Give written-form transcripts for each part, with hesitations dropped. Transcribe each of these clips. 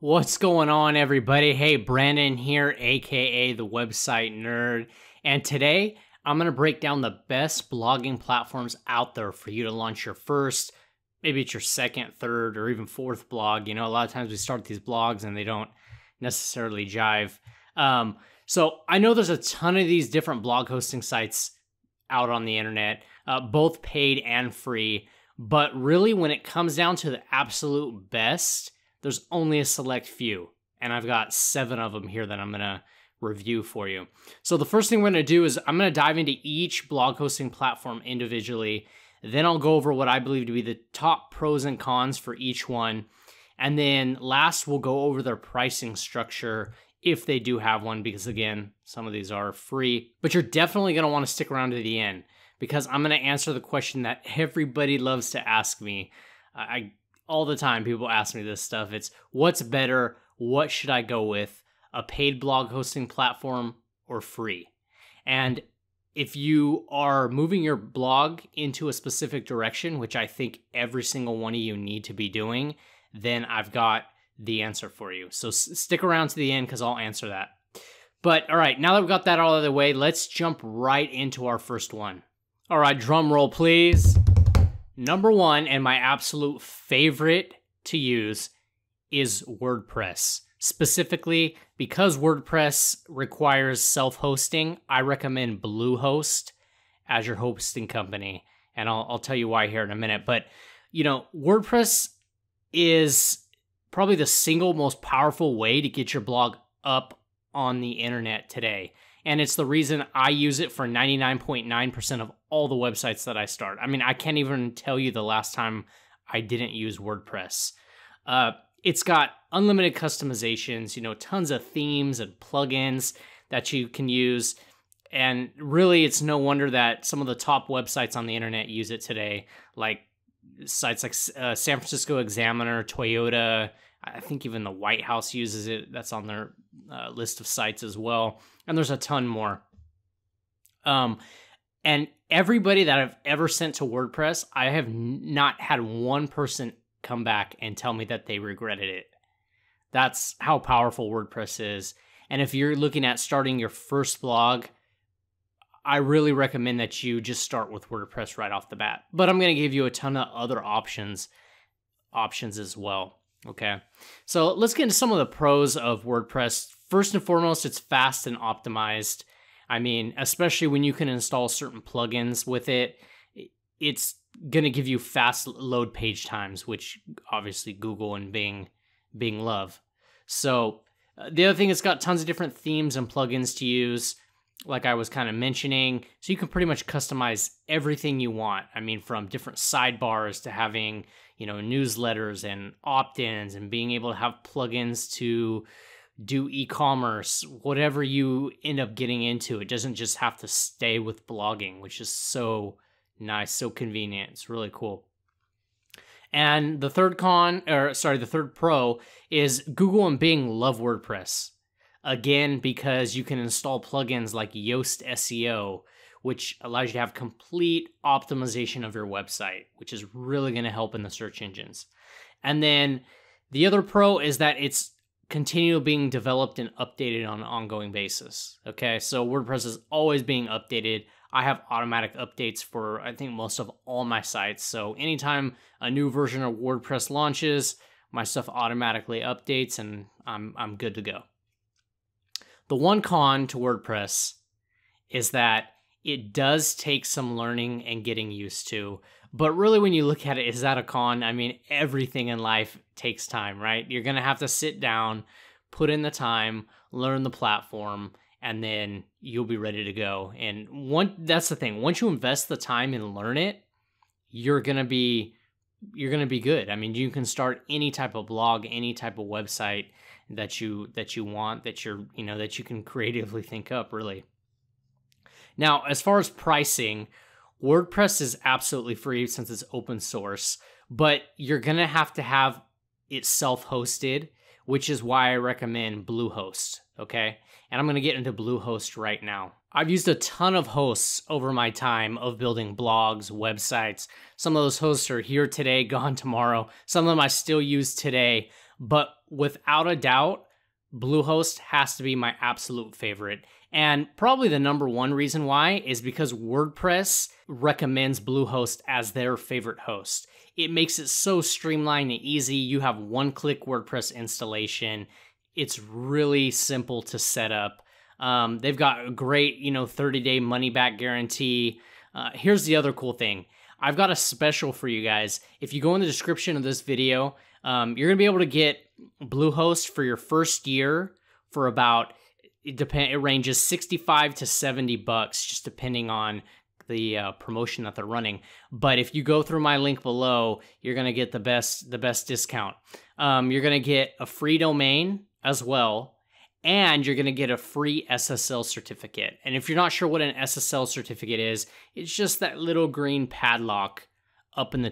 What's going on, everybody? Hey, Brandon here, aka the Website Nerd, and today I'm going to break down the best blogging platforms out there for you to launch your first, maybe it's your second, third, or even fourth blog. You know, a lot of times we start these blogs and they don't necessarily jive. So I know there's a ton of these different blog hosting sites out on the internet, both paid and free, but really when it comes down to the absolute best, there's only a select few, and I've got 7 of them here that I'm going to review for you. So the first thing we're going to do is I'm going to dive into each blog hosting platform individually. Then I'll go over what I believe to be the top pros and cons for each one. And then last, we'll go over their pricing structure if they do have one, because again, some of these are free. But you're definitely going to want to stick around to the end, because I'm going to answer the question that everybody loves to ask me. All the time, people ask me this stuff. It's what's better? What should I go with? A paid blog hosting platform or free? And if you are moving your blog into a specific direction, which I think every single one of you need to be doing, then I've got the answer for you. So stick around to the end because I'll answer that. But all right, now that we've got that all out of the way, let's jump right into our first one. All right, drum roll, please. Number 1, and my absolute favorite to use, is WordPress. Specifically, because WordPress requires self-hosting, I recommend Bluehost as your hosting company. And I'll tell you why here in a minute. But, you know, WordPress is probably the single most powerful way to get your blog up on the internet today. And it's the reason I use it for 99.9% of all the websites that I start. I mean, I can't even tell you the last time I didn't use WordPress. It's got unlimited customizations, you know, tons of themes and plugins that you can use. And really, it's no wonder that some of the top websites on the internet use it today, like sites like San Francisco Examiner, Toyota. I think even the White House uses it. That's on their list of sites as well. And there's a ton more. And everybody that I've ever sent to WordPress, I have not had one person come back and tell me that they regretted it. That's how powerful WordPress is. And if you're looking at starting your first blog, I really recommend that you just start with WordPress right off the bat. But I'm going to give you a ton of other options as well. Okay, so let's get into some of the pros of WordPress. First and foremost, it's fast and optimized. I mean, especially when you can install certain plugins with it, it's going to give you fast load page times, which obviously Google and Bing love. So the other thing, it's got tons of different themes and plugins to use, like I was kind of mentioning. So you can pretty much customize everything you want. I mean, from different sidebars to having, you know, newsletters and opt-ins and being able to have plugins to do e-commerce, whatever you end up getting into. It doesn't just have to stay with blogging, which is so nice, so convenient. It's really cool. And the third pro is Google and Bing love WordPress. Again, because you can install plugins like Yoast SEO, which allows you to have complete optimization of your website, which is really going to help in the search engines. And then the other pro is that it's continually being developed and updated on an ongoing basis. Okay, so WordPress is always being updated. I have automatic updates for, I think, most of all my sites. So anytime a new version of WordPress launches, my stuff automatically updates and I'm good to go. The one con to WordPress is that it does take some learning and getting used to. But really, when you look at it, is that a con? I mean, everything in life takes time, right? You're going to have to sit down, put in the time, learn the platform, and then you'll be ready to go. And that's the thing. Once you invest the time and learn it, you're going to be good. I mean, you can start any type of blog, any type of website that you want, that you can creatively think up, really. Now, as far as pricing, WordPress is absolutely free since it's open source, but you're going to have it self-hosted, which is why I recommend Bluehost, okay? And I'm going to get into Bluehost right now. I've used a ton of hosts over my time of building blogs, websites. Some of those hosts are here today, gone tomorrow. Some of them I still use today. But without a doubt, Bluehost has to be my absolute favorite. And probably the number one reason why is because WordPress recommends Bluehost as their favorite host. It makes it so streamlined and easy. You have one-click WordPress installation. It's really simple to set up. They've got a great, 30-day money-back guarantee. Here's the other cool thing. I've got a special for you guys. If you go in the description of this video, you're going to be able to get Bluehost for your first year for about, it ranges 65 to 70 bucks, just depending on the promotion that they're running. But if you go through my link below, you're going to get the best discount. You're going to get a free domain as well, and you're going to get a free SSL certificate. And if you're not sure what an SSL certificate is, it's just that little green padlock up in the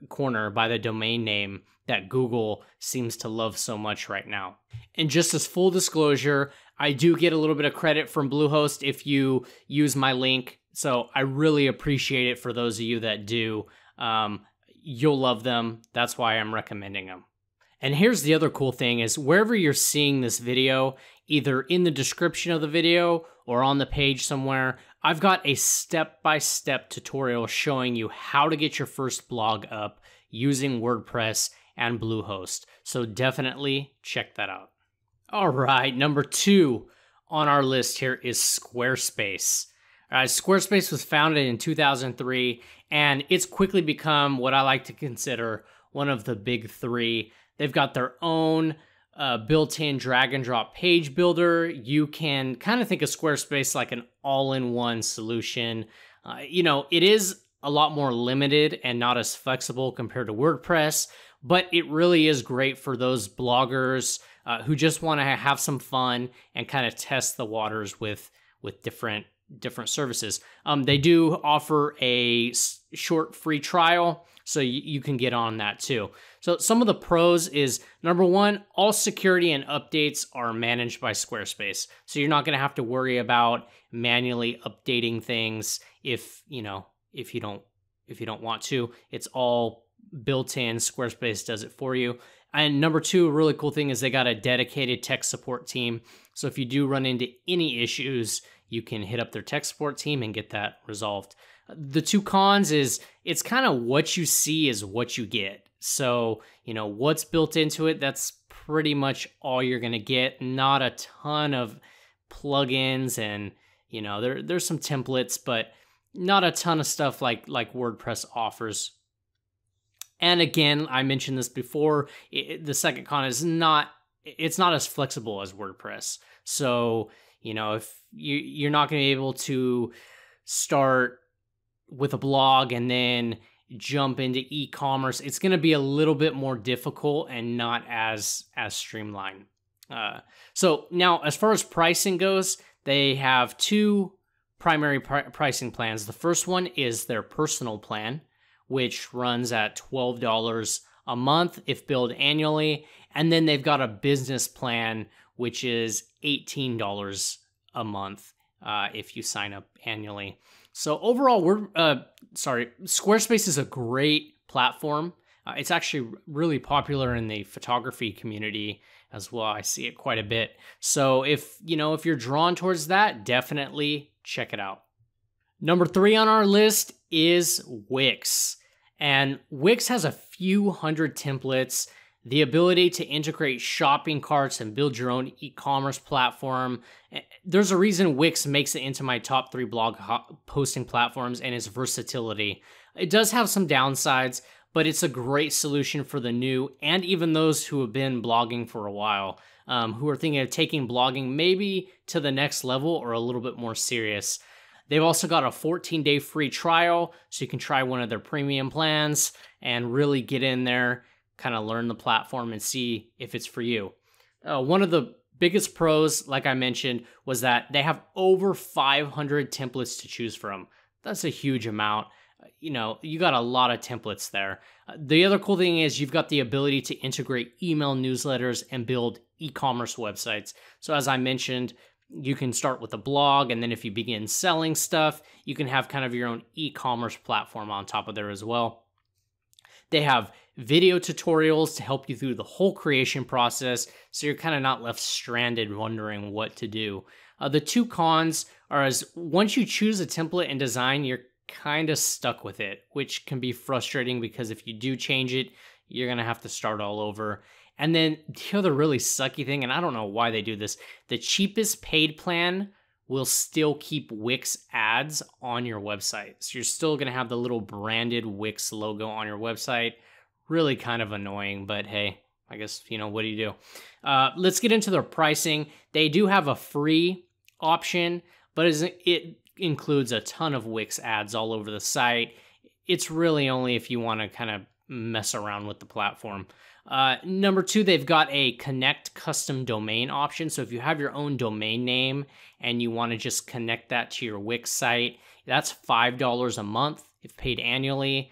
corner by the domain name that Google seems to love so much right now. And just as full disclosure, I do get a little bit of credit from Bluehost if you use my link. So I really appreciate it for those of you that do. You'll love them. That's why I'm recommending them. And here's the other cool thing is wherever you're seeing this video, either in the description of the video or on the page somewhere, I've got a step-by-step tutorial showing you how to get your first blog up using WordPress and Bluehost. So definitely check that out. All right, number 2 on our list here is Squarespace. Squarespace was founded in 2003, and it's quickly become what I like to consider one of the big 3. They've got their own built-in drag-and-drop page builder. You can kind of think of Squarespace like an all-in-one solution. It is a lot more limited and not as flexible compared to WordPress, but it really is great for those bloggers who just want to have some fun and kind of test the waters with different services. They do offer a short free trial, so you can get on that too. So some of the pros is, number 1, all security and updates are managed by Squarespace. So you're not going to have to worry about manually updating things if you don't want to. It's all built in. Squarespace does it for you. And number 2, a really cool thing is they got a dedicated tech support team. So if you do run into any issues, you can hit up their tech support team and get that resolved. The 2 cons is it's kind of what you see is what you get. So, what's built into it, that's pretty much all you're going to get. Not a ton of plugins and, there's some templates, but not a ton of stuff like WordPress offers. And again, I mentioned this before, the second con is it's not as flexible as WordPress. So, if you're not going to be able to start with a blog and then jump into e-commerce, it's going to be a little bit more difficult and not as streamlined. So now, as far as pricing goes, they have 2 primary pricing plans. The first one is their personal plan, which runs at $12 a month if billed annually. And then they've got a business plan, which is $18 a month if you sign up annually. So overall, Squarespace is a great platform. It's actually really popular in the photography community as well. I see it quite a bit. So if you're drawn towards that, definitely check it out. Number 3 on our list is Wix. And Wix has a few hundred templates, the ability to integrate shopping carts and build your own e-commerce platform. There's a reason Wix makes it into my top 3 blog posting platforms, and its versatility. It does have some downsides, but it's a great solution for the new and even those who have been blogging for a while, who are thinking of taking blogging maybe to the next level or a little bit more serious. They've also got a 14-day free trial, so you can try one of their premium plans and really get in there, kind of learn the platform and see if it's for you. One of the biggest pros, like I mentioned, was that they have over 500 templates to choose from. That's a huge amount. You got a lot of templates there. The other cool thing is you've got the ability to integrate email newsletters and build e-commerce websites. So as I mentioned, you can start with a blog, and then if you begin selling stuff, you can have kind of your own e-commerce platform on top of there as well. They have video tutorials to help you through the whole creation process, so you're kind of not left stranded wondering what to do. The two cons are, as once you choose a template and design, you're kind of stuck with it, which can be frustrating because if you do change it, you're going to have to start all over. And then the other really sucky thing, and I don't know why they do this, the cheapest paid plan will still keep Wix ads on your website. So you're still going to have the little branded Wix logo on your website. Really kind of annoying, but hey, I guess, what do you do? Let's get into their pricing. They do have a free option, but it includes a ton of Wix ads all over the site. It's really only if you want to kind of mess around with the platform. Number two, they've got a connect custom domain option. So if you have your own domain name and you want to just connect that to your Wix site, that's $5 a month if paid annually.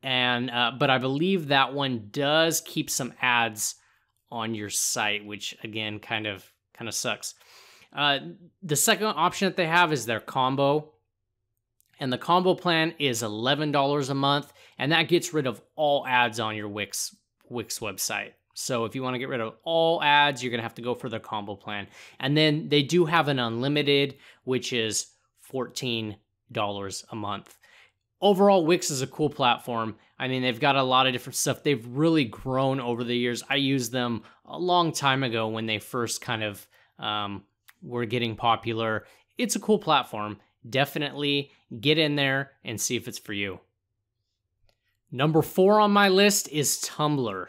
And but I believe that one does keep some ads on your site, which again kind of sucks. The second option that they have is their combo. And the combo plan is $11 a month, and that gets rid of all ads on your Wix website. So if you want to get rid of all ads, you're going to have to go for the combo plan. And then they do have an unlimited, which is $14 a month. Overall, Wix is a cool platform. I mean, they've got a lot of different stuff. They've really grown over the years. I used them a long time ago when they first kind of were getting popular. It's a cool platform. Definitely get in there and see if it's for you. Number 4 on my list is Tumblr.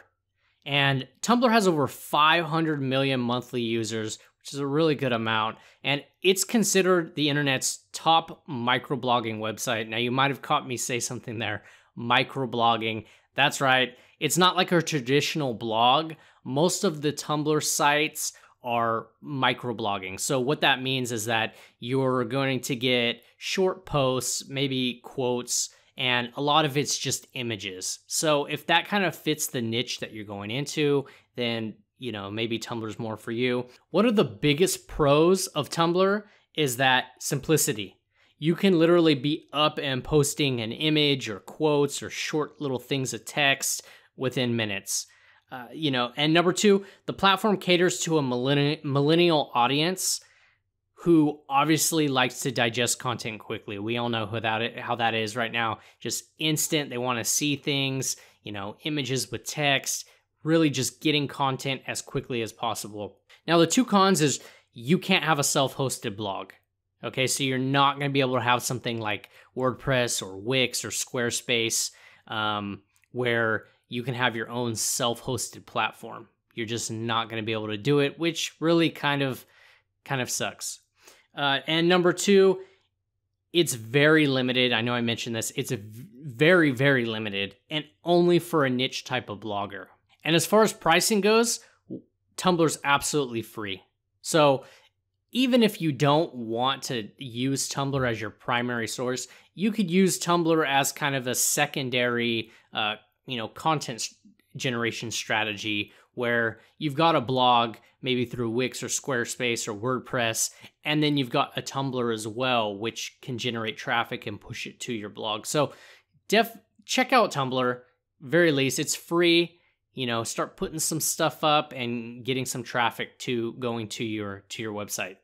And Tumblr has over 500 million monthly users, which is a really good amount. And it's considered the internet's top microblogging website. Now, you might have caught me say something there, microblogging. That's right. It's not like a traditional blog. Most of the Tumblr sites are microblogging. So what that means is that you're going to get short posts, maybe quotes, and a lot of it's just images. So if that kind of fits the niche that you're going into, then, maybe Tumblr's more for you. One of the biggest pros of Tumblr is that simplicity. You can literally be up and posting an image or quotes or short little things of text within minutes. And number 2, the platform caters to a millennial audience who obviously likes to digest content quickly. We all know how that is right now. Just instant. They want to see things, images with text, really just getting content as quickly as possible. Now, the two cons is you can't have a self-hosted blog. Okay, so you're not going to be able to have something like WordPress or Wix or Squarespace where you can have your own self-hosted platform. You're just not going to be able to do it, which really kind of sucks. And number 2, it's very limited. I know I mentioned this. It's very, very limited and only for a niche type of blogger. And as far as pricing goes, Tumblr's absolutely free. So even if you don't want to use Tumblr as your primary source, you could use Tumblr as kind of a secondary content generation strategy where you've got a blog maybe through Wix or Squarespace or WordPress, and then you've got a Tumblr as well, which can generate traffic and push it to your blog. So check out Tumblr, very least. It's free. Start putting some stuff up and getting some traffic going to your website.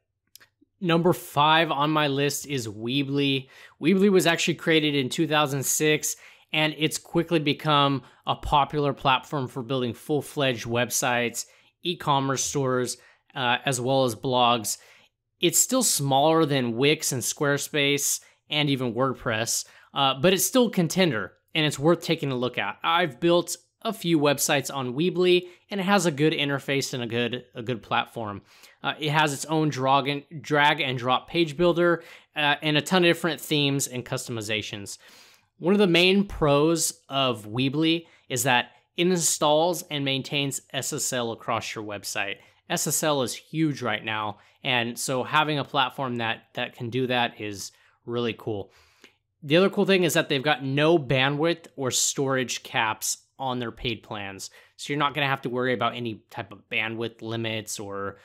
Number 5 on my list is Weebly. Weebly was actually created in 2006, and it's quickly become a popular platform for building full-fledged websites, e-commerce stores, as well as blogs. It's still smaller than Wix and Squarespace and even WordPress, but it's still a contender, and it's worth taking a look at. I've built a few websites on Weebly, and it has a good interface and a good platform. It has its own drag and drop page builder and a ton of different themes and customizations. One of the main pros of Weebly is that it installs and maintains SSL across your website. SSL is huge right now, and so having a platform that can do that is really cool. The other cool thing is that they've got no bandwidth or storage caps on their paid plans. So you're not going to have to worry about any type of bandwidth limits or,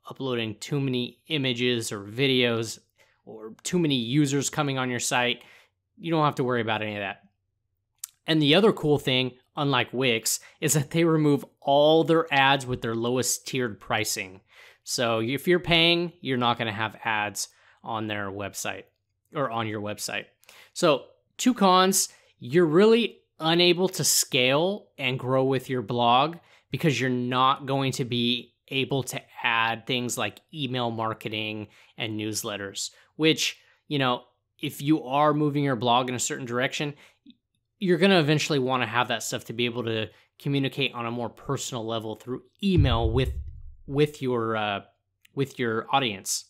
uploading too many images or videos or too many users coming on your site. You don't have to worry about any of that. And the other cool thing, unlike Wix, is that they remove all their ads with their lowest tiered pricing. So if you're paying, you're not going to have ads on their website or on your website. So 2 cons, you're really unable to scale and grow with your blog because you're not going to be able to add things like email marketing and newsletters, which, if you are moving your blog in a certain direction, you're going to eventually want to have that stuff to be able to communicate on a more personal level through email with your audience.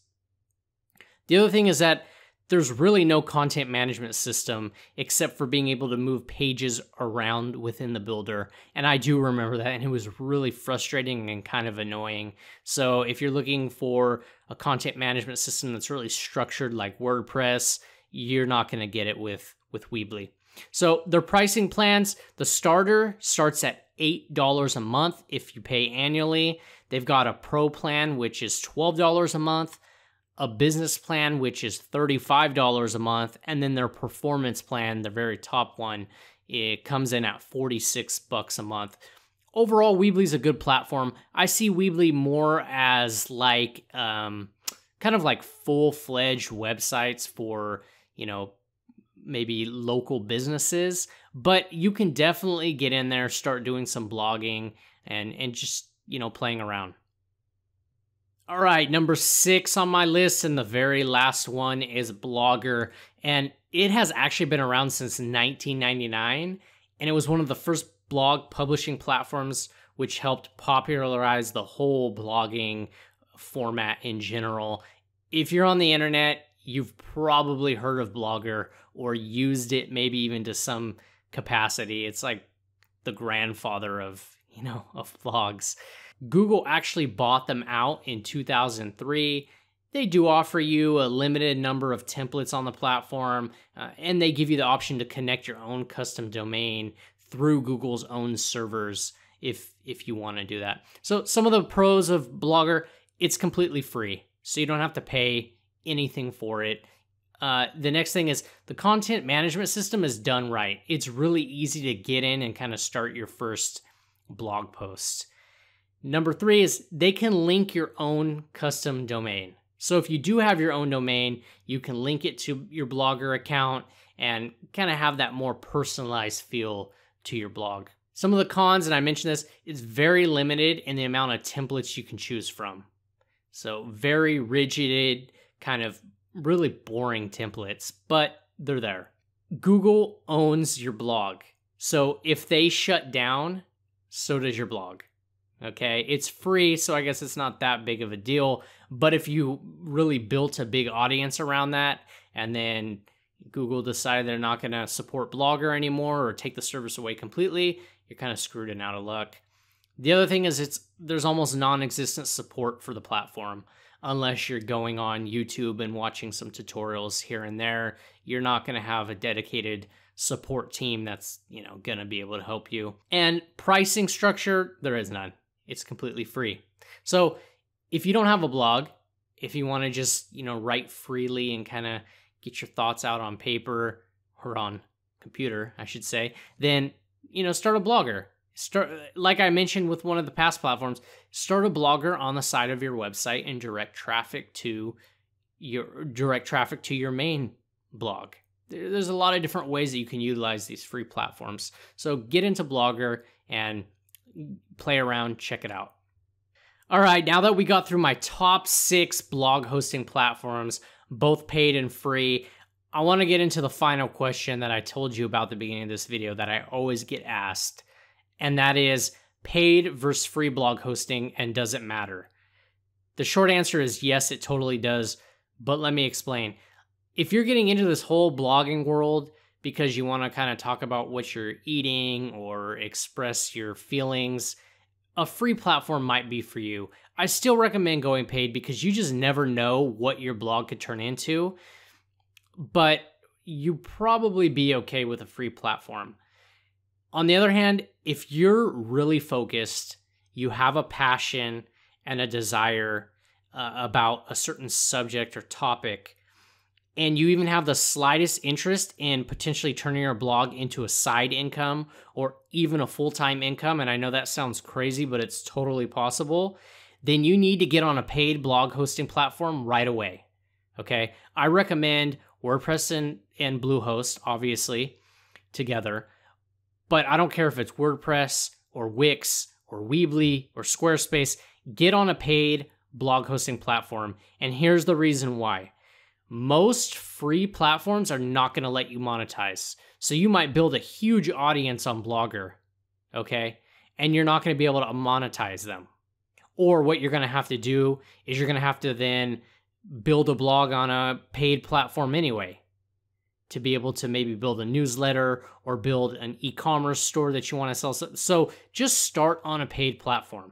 The other thing is that there's really no content management system except for being able to move pages around within the builder. And I do remember that, and it was really frustrating and kind of annoying. So if you're looking for a content management system that's really structured like WordPress, you're not going to get it with Weebly. So their pricing plans, the starter starts at $8 a month if you pay annually. They've got a pro plan, which is $12 a month, a business plan, which is $35 a month, and then their performance plan, the very top one, it comes in at $46 a month. Overall, Weebly's a good platform. I see Weebly more as like kind of like full-fledged websites for, maybe local businesses, but you can definitely get in there, start doing some blogging and just, playing around. All right, number 6 on my list, and the very last one is Blogger. And it has actually been around since 1999, and it was one of the first blog publishing platforms which helped popularize the whole blogging format in general. If you're on the internet, you've probably heard of Blogger or used it maybe even to some capacity. It's like the grandfather of blogs. Google actually bought them out in 2003. They do offer you a limited number of templates on the platform, and they give you the option to connect your own custom domain through Google's own servers if you want to do that. So some of the pros of Blogger, it's completely free, so you don't have to pay anything for it. The next thing is the content management system is done right. It's really easy to get in and kind of start your first blog post. Number 3 is they can link your own custom domain. So if you do have your own domain, you can link it to your Blogger account and kind of have that more personalized feel to your blog. Some of the cons, and I mentioned this, it's very limited in the amount of templates you can choose from. So very rigid, kind of really boring templates, but they're there. Google owns your blog. So if they shut down, so does your blog. Okay, it's free, so I guess it's not that big of a deal. But if you really built a big audience around that, and then Google decided they're not going to support Blogger anymore or take the service away completely, you're kind of screwed and out of luck. The other thing is there's almost non-existent support for the platform. Unless you're going on YouTube and watching some tutorials here and there, you're not going to have a dedicated support team that's, going to be able to help you. And pricing structure, there is none. It's completely free. So if you don't have a blog, if you want to just, write freely and kind of get your thoughts out on paper or on computer, I should say, then, start a Blogger. Like I mentioned with one of the past platforms, start a Blogger on the side of your website and direct traffic to your main blog. There's a lot of different ways that you can utilize these free platforms. So get into Blogger and play around, check it out. All right, now that we got through my top 6 blog hosting platforms, both paid and free, I want to get into the final question that I told you about at the beginning of this video that I always get asked. And that is paid versus free blog hosting, and does it matter? The short answer is yes, it totally does, but let me explain. If you're getting into this whole blogging world because you want to kind of talk about what you're eating or express your feelings, a free platform might be for you. I still recommend going paid because you just never know what your blog could turn into, but you probably be okay with a free platform. On the other hand, if you're really focused, you have a passion and a desire about a certain subject or topic, and you even have the slightest interest in potentially turning your blog into a side income or even a full-time income, and I know that sounds crazy, but it's totally possible, then you need to get on a paid blog hosting platform right away. Okay? I recommend WordPress and Bluehost, obviously, together, but I don't care if it's WordPress or Wix or Weebly or Squarespace. Get on a paid blog hosting platform, and here's the reason why. Most free platforms are not going to let you monetize. So you might build a huge audience on Blogger, okay? And you're not going to be able to monetize them. Or what you're going to have to do is you're going to have to then build a blog on a paid platform anyway to be able to maybe build a newsletter or build an e-commerce store that you want to sell. So just start on a paid platform,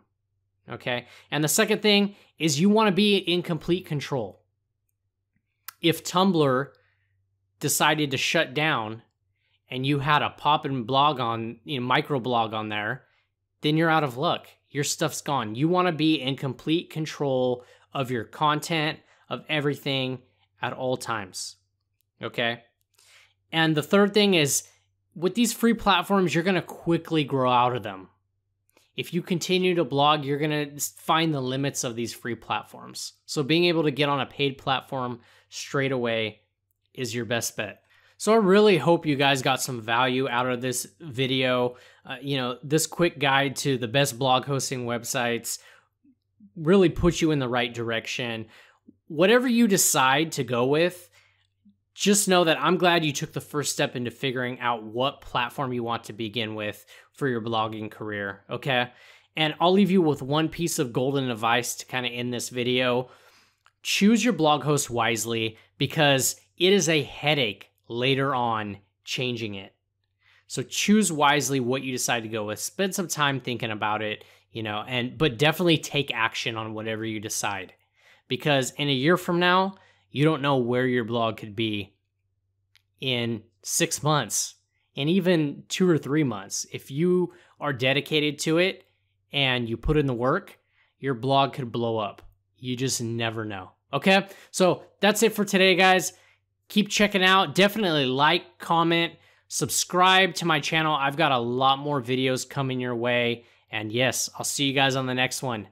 okay? And the second thing is you want to be in complete control. If Tumblr decided to shut down and you had a pop-in blog on, microblog on there, then you're out of luck. Your stuff's gone. You want to be in complete control of your content, of everything at all times, okay? And the third thing is, with these free platforms, you're going to quickly grow out of them. If you continue to blog, you're going to find the limits of these free platforms. So being able to get on a paid platform straight away is your best bet. So I really hope you guys got some value out of this video. This quick guide to the best blog hosting websites really puts you in the right direction. Whatever you decide to go with, just know that I'm glad you took the first step into figuring out what platform you want to begin with for your blogging career, okay? And I'll leave you with one piece of golden advice to kind of end this video. Choose your blog host wisely, because it is a headache later on changing it. So choose wisely what you decide to go with. Spend some time thinking about it, but definitely take action on whatever you decide. Because in a year from now, you don't know where your blog could be in 6 months and even 2 or 3 months. If you are dedicated to it and you put in the work, your blog could blow up. You just never know. Okay, so that's it for today, guys. Keep checking out. Definitely like, comment, subscribe to my channel. I've got a lot more videos coming your way. And yes, I'll see you guys on the next one.